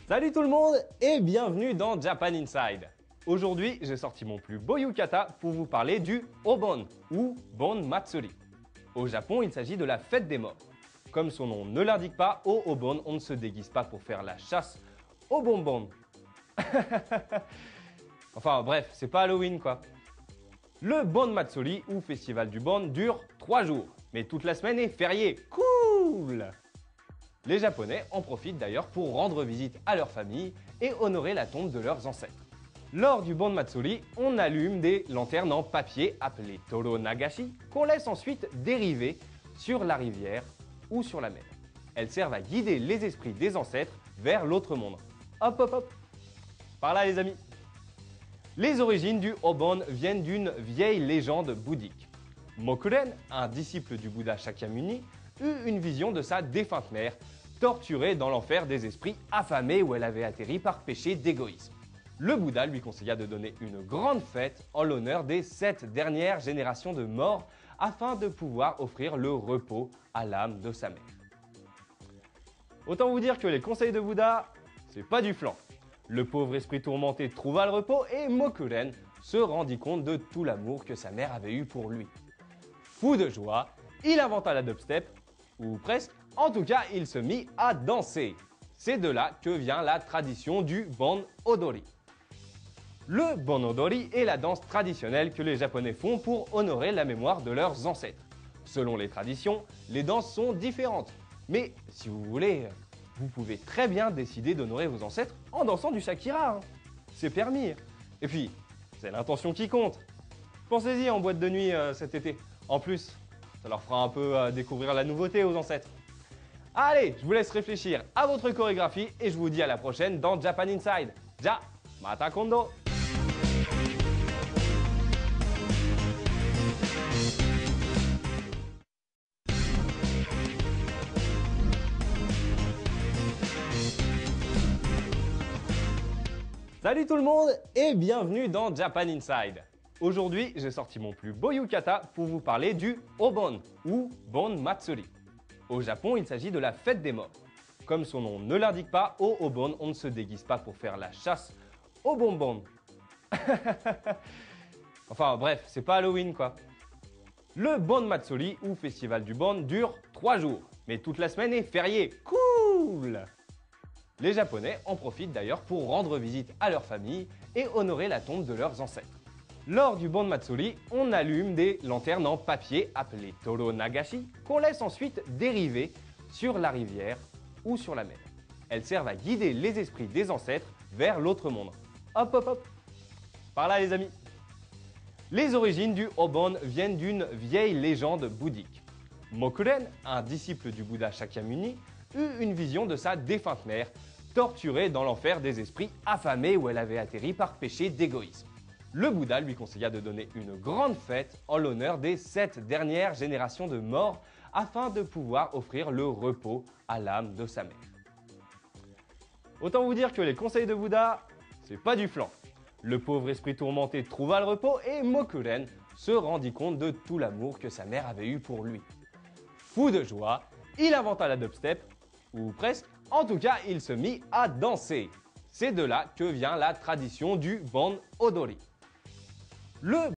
Salut tout le monde et bienvenue dans Japan Inside. Aujourd'hui, j'ai sorti mon plus beau yukata pour vous parler du Obon ou Bon Matsuri. Au Japon, il s'agit de la fête des morts. Comme son nom ne l'indique pas, au Obon, on ne se déguise pas pour faire la chasse aux bonbons. Enfin bref, c'est pas Halloween quoi. Le Bon Matsuri ou festival du Bon dure 3 jours, mais toute la semaine est fériée. Cool! Les Japonais en profitent d'ailleurs pour rendre visite à leur famille et honorer la tombe de leurs ancêtres. Lors du Bon Matsuri, on allume des lanternes en papier appelées Toro Nagashi qu'on laisse ensuite dériver sur la rivière ou sur la mer. Elles servent à guider les esprits des ancêtres vers l'autre monde. Hop hop hop! Par là les amis! Les origines du Obon viennent d'une vieille légende bouddhique. Mokuren, un disciple du Bouddha Shakyamuni, eut une vision de sa défunte mère, torturée dans l'enfer des esprits affamés où elle avait atterri par péché d'égoïsme. Le Bouddha lui conseilla de donner une grande fête en l'honneur des 7 dernières générations de morts afin de pouvoir offrir le repos à l'âme de sa mère. Autant vous dire que les conseils de Bouddha, c'est pas du flan. Le pauvre esprit tourmenté trouva le repos et Mokuren se rendit compte de tout l'amour que sa mère avait eu pour lui. Fou de joie, il inventa la dubstep, ou presque, en tout cas il se mit à danser. C'est de là que vient la tradition du Bon Odori. Le Bon Odori est la danse traditionnelle que les Japonais font pour honorer la mémoire de leurs ancêtres. Selon les traditions, les danses sont différentes, mais si vous voulez, vous pouvez très bien décider d'honorer vos ancêtres en dansant du Shakira. Hein. C'est permis. Et puis, c'est l'intention qui compte. Pensez-y en boîte de nuit cet été. En plus, ça leur fera un peu découvrir la nouveauté aux ancêtres. Allez, je vous laisse réfléchir à votre chorégraphie et je vous dis à la prochaine dans Japan Inside. Ja, mata kondo! Salut tout le monde et bienvenue dans Japan Inside. Aujourd'hui, j'ai sorti mon plus beau yukata pour vous parler du Obon ou Bon Matsuri. Au Japon, il s'agit de la fête des morts. Comme son nom ne l'indique pas, au Obon, on ne se déguise pas pour faire la chasse aux bonbons. Enfin bref, c'est pas Halloween quoi. Le Bon Matsuri ou festival du Bon dure 3 jours, mais toute la semaine est fériée. Cool! Les Japonais en profitent d'ailleurs pour rendre visite à leur famille et honorer la tombe de leurs ancêtres. Lors du Bon Matsuri, on allume des lanternes en papier appelées Toro Nagashi qu'on laisse ensuite dériver sur la rivière ou sur la mer. Elles servent à guider les esprits des ancêtres vers l'autre monde. Hop hop hop! Par là les amis! Les origines du Obon viennent d'une vieille légende bouddhique. Mokuren, un disciple du Bouddha Shakyamuni, eut une vision de sa défunte mère, torturée dans l'enfer des esprits affamés où elle avait atterri par péché d'égoïsme. Le Bouddha lui conseilla de donner une grande fête en l'honneur des 7 dernières générations de morts afin de pouvoir offrir le repos à l'âme de sa mère. Autant vous dire que les conseils de Bouddha, c'est pas du flan. Le pauvre esprit tourmenté trouva le repos et Mokuren se rendit compte de tout l'amour que sa mère avait eu pour lui. Fou de joie, il inventa la dubstep, ou presque, en tout cas il se mit à danser. C'est de là que vient la tradition du Bon Odori. Le